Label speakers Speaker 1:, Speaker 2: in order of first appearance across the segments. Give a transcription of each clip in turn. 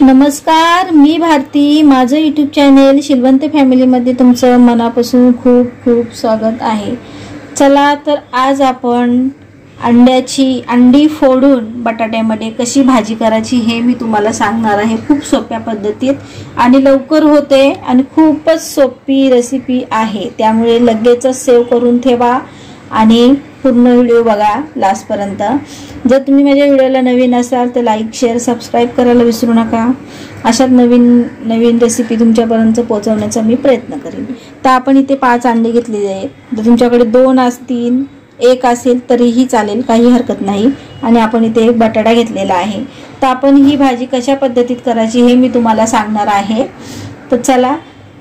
Speaker 1: नमस्कार, मी भारती. माझं YouTube channel Shilwant फॅमिलीमध्ये तुमचं मनापासून खूप खूप स्वागत आहे. चला तर आज आपण अंडी फोडून बटाट्यामध्ये कशी भाजी करायची हे मी तुम्हाला सांगणार आहे. खूप सोप्या पद्धतीत आणि लवकर होते आणि खूपच सोपी रेसिपी आहे. त्यामुळे लगेचच सेव्ह करून ठेवा आणि पूर्ण व्हिडिओ बघा लास्टपर्यंत. जर तुम्ही माझ्या व्हिडिओला नवीन असाल तर लाईक शेअर सबस्क्राईब करायला विसरू नका. अशाच नवीन नवीन रेसिपी तुमच्यापर्यंत पोहोचवण्याचा मी प्रयत्न करेन. तर आपण इथे 5 अंडे घेतलेले आहेत. जर तुमच्याकडे 2 असतील 1 असेल तरीही चालेल, काही हरकत नाही. आणि आपण इथे 1 बटाटा घेतलेला आहे. तर आपण ही भाजी कशा पद्धतीत करायची हे मी तुम्हाला सांगणार आहे. तर चला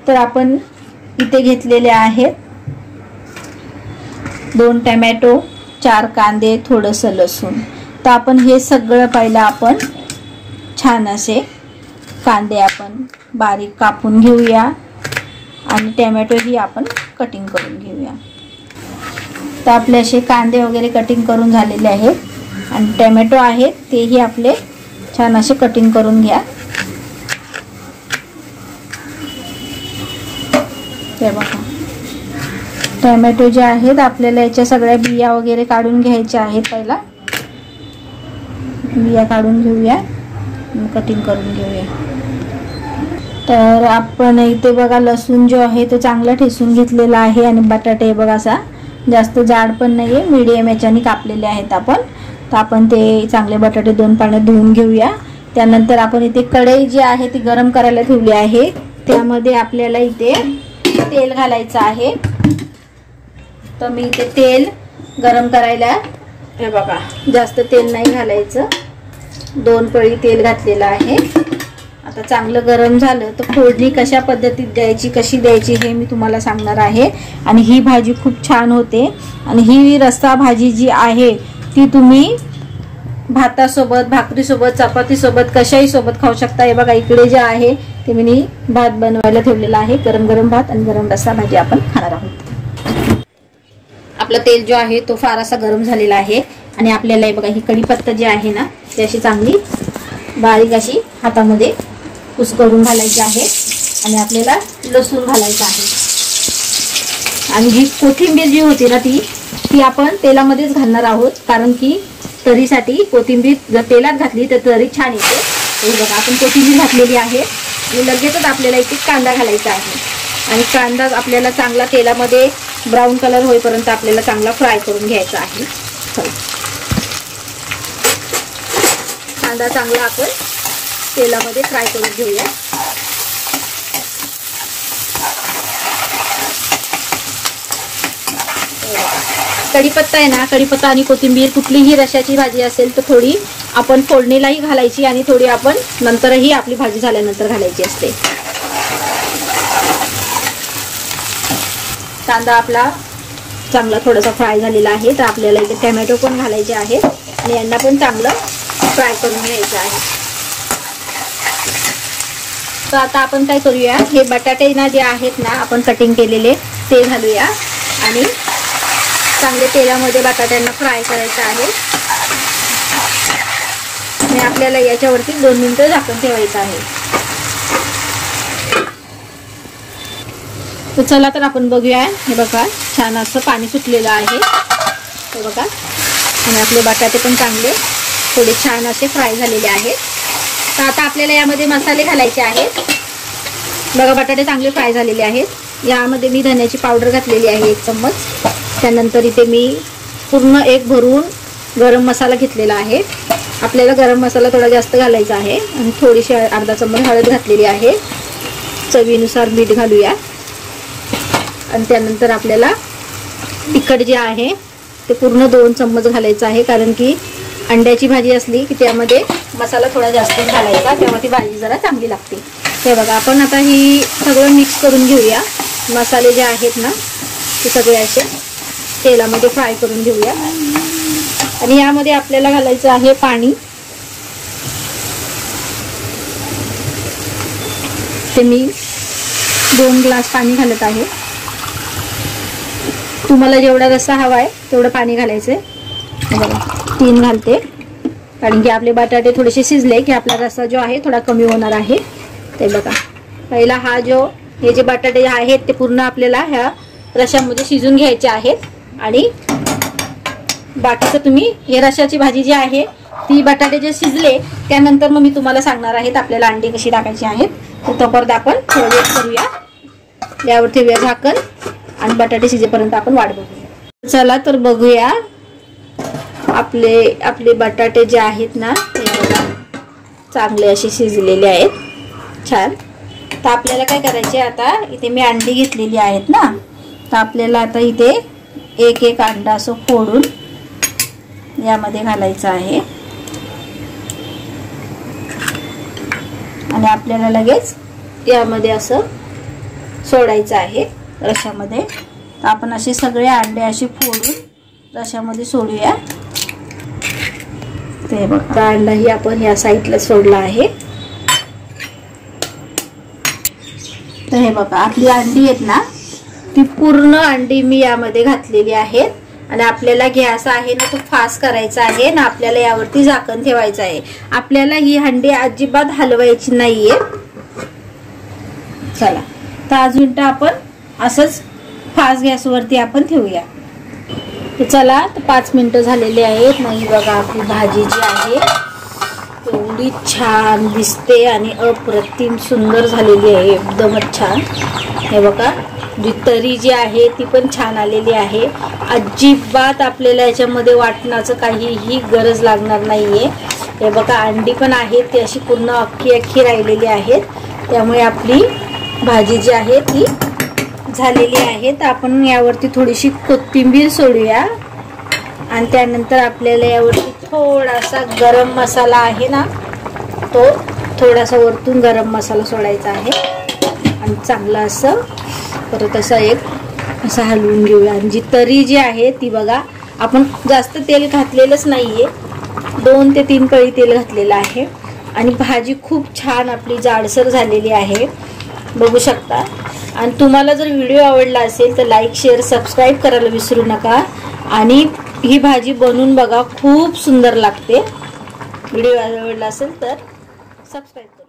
Speaker 1: तर आपण इथे घेतलेले आहेत 2 टोमॅटो, 4 कांदे, थोडंसं लसूण. तर आपण हे सगळं पहिलं आपण छान असे कांदे आपण बारीक कापून घेऊया आणि टोमॅटो ही आपण कटिंग करून घेऊया. तर आपले असे कांदे वगैरे कटिंग करून झालेले आहेत आणि टोमॅटो आहेत तेही आपले छान असे कटिंग करून घ्या. हे बघा, टोमॅटो जे आहेत आपल्याला याच्या सगळ्या बिया वगैरे काढून घ्यायच्या आहेत. पहिला बिया काढून घेऊया, कटिंग करून घेऊया. तर आपण इथे बघा लसूण जो आहे तो चांगला ठेचून घेतलेला आहे आणि बटाटे बघा असा जास्त जाड पण नाही आहे, मीडियम याच्याने कापलेले आहेत आपण. तर आपण ते चांगले बटाटे 2 पाण्यात धुवून घेऊया. त्यानंतर आपण इथे कढई जी आहे ती गरम करायला ठेवली आहे. त्यामध्ये आपल्याला इथे तेल घालायचं आहे. तर मी इथे तेल गरम करायला, हे बघा जास्त तेल नाही घालायचं, 2 पळी तेल घातलेलं आहे. आता चांगलं गरम झालं तर फोडणी कशा पद्धतीत द्यायची, कशी द्यायची हे मी तुम्हाला सांगणार आहे. आणि ही भाजी खूप छान होते आणि ही रस्सा भाजी जी आहे ती तुम्ही भातासोबत, भाकरीसोबत, चपातीसोबत कशाही सोबत खाऊ शकता. हे बघा इकडे जे आहे ते मी भात बनवायला ठेवलेला आहे. गरम गरम भात आणि गरम रस्सा भाजी आपण खाणार आहोत. आपला तेल जो आहे तो फार असा गरम झालेला आहे आणि आपल्याला बघा ही कढीपत्ता जी आहे ना ती अशी चांगली बारीक अशी हातामध्ये कुस्करून घालायची आहे आणि आपल्याला लसूण घालायचं आहे. आणि ही कोथिंबीर जी होती ना ती आपण तेलामध्येच घालणार आहोत, कारण की तरीसाठी कोथिंबीर जर तेलात घातली तर तरी छान येते. हे बघा आपण कोथिंबीर घातलेली आहे आणि लगेचच आपल्याला इथे कांदा घालायचा आहे आणि कांदा आपल्याला चांगला तेलामध्ये ब्राऊन कलर होईपर्यंत आपल्याला चांगला फ्राय करून घ्यायचा आहे. कांदा चांगला आपण तेलामध्ये फ्राय करून घेऊया. कढीपत्ता आहे ना, कढीपत्ता आणि कोथिंबीर कुठलीही रशाची भाजी असेल तर थोडी आपण फोडणीलाही घालायची आणि थोडी आपण नंतरही आपली भाजी झाल्यानंतर घालायची असते. कांदा आपला चांगला थोडासा फ्राय झालेला आहे. तर आपल्याला इथे टोमॅटो पण घालायचे आहे आणि यांना पण चांगलं फ्राय करून घ्यायचं आहे. तर आता आपण काय करूया, हे बटाटे ना जे आहेत ना आपण कटिंग केलेले ते घालूया आणि चांगले तेलामध्ये बटाट्यांना फ्राय करायचं आहे. आणि आपल्याला याच्यावरती 2 मिनिटं झाकण ठेवायचं आहे. तर चला तर आपण बघूया. हे बघा छान असं पाणी सुटलेलं आहे. हे बघा आणि आपले बटाटे पण चांगले थोडे छान असे फ्राय झालेले आहेत. तर आता आपल्याला यामध्ये मसाले घालायचे आहेत. बघा बटाटे चांगले फ्राय झालेले आहेत. यामध्ये मी धन्याची पावडर घातलेली आहे 1 चम्मच. त्यानंतर इथे मी पूर्ण 1 भरून गरम मसाला घेतलेला आहे. आपल्याला गरम मसाला थोडा जास्त घालायचा आहे आणि थोडीशी अर्धा चम्मच हळद घातलेली आहे. चवीनुसार मीठ घालूया आणि त्यानंतर आपल्याला तिखट जे आहे ते पूर्ण 2 चम्मच घालायचं आहे, कारण की अंड्याची भाजी असली की त्यामध्ये मसाला थोडा जास्त घालायचा, तेव्हा ती भाजी जरा चांगली लागते. हे बघा आपण आता ही सगळं मिक्स करून घेऊया. मसाले जे आहेत ना ते सगळे असे तेलामध्ये फ्राय करून घेऊया आणि यामध्ये आपल्याला घालायचं आहे पाणी. ते मी 2 ग्लास पाणी घालत आहे. तुम्हाला जेवढा रस्सा हवा आहे तेवढं पाणी घालायचं आहे. बघा 3 घालते. कारण की आपले बटाटे थोडेसे शिजले की आपला रस्सा जो आहे थोडा कमी होणार आहे। ते बघा पहिला हे जे बटाटे आहेत ते पूर्ण आपल्याला ह्या रश्यामध्ये शिजून घ्यायचे आहेत आणि बाकीचं तुम्ही हे रश्याची भाजी जी आहे ती बटाटे जे शिजले त्यानंतर मग मी तुम्हाला सांगणार आहे आपल्याला अंडी कशी टाकायची आहेत। तर तोपर्यंत आपण थोडं वेट करूया, यावर ठेवूया झाकण आणि बटाटे शिजेपर्यंत आपण वाट बघूया। चला तर बघूया आपले बटाटे जे आहेत ना ते चांगले असे शिजलेले आहेत छान। तर आपल्याला काय करायचे आता इथे मी अंडी घेतलेली आहेत ना, तर आपल्याला आता इथे एक एक अंडा असं फोडून यामध्ये घालायचं आहे आणि आपल्याला लगेच यामध्ये असं सोडायचं आहे रश्यामध्ये। तर आपण असे सगळे अंडे असे फोडून रश्यामध्ये सोडूया। ते बघा अंडाही आपण या साईडला सोडला आहे। तर हे बघा आपली अंडी आहेत ना ती पूर्ण अंडी मी यामध्ये घातलेली आहेत आणि आपल्याला गॅस आहे ना तो फास्ट करायचा आहे ना, आपल्याला यावरती झाकण ठेवायचं आहे। आपल्याला ही अंडी अजिबात हलवायची नाहीये। चला तर अजून आपण असंच फास्ट गॅसवरती आपण ठेवूया। तर चला तर 5 मिनिटं झालेले आहेत। मग बघा आपली भाजी जी आहे एवढी छान दिसते आणि अप्रतिम सुंदर झालेली आहे, एकदमच छान। हे बघा जी तरी जी आहे ती पण छान आलेली आहे। अजिबात आपल्याला याच्यामध्ये वाटण्याचं काहीही गरज लागणार नाहीये। हे बघा अंडी पण आहेत ती अशी पूर्ण अख्खी राहिलेली आहेत, त्यामुळे आपली भाजी जी आहे ती झालेली आहे। तर आपण यावरती थोडीशी कोथिंबीर सोडूया आणि त्यानंतर आपल्याला यावरती थोडासा गरम मसाला आहे ना तो थोडासा वरतून गरम मसाला सोडायचा आहे आणि चांगला असं परत असं हलवून घेऊया। आणि जी तरी जी आहे ती बघा आपण जास्त तेल घातलेलंच नाहीये, 2 ते 3 पळी तेल घातलेलं आहे आणि भाजी खूप छान आपली जाडसर झालेली आहे, बघू शकता। आणि तुम्हाला जर व्हिडिओ आवडला असेल तर लाईक शेअर सबस्क्राईब करायला विसरू नका आणि ही भाजी बनवून बघा, खूप सुंदर लागते। व्हिडिओ आवडला असेल तर सबस्क्राईब करा।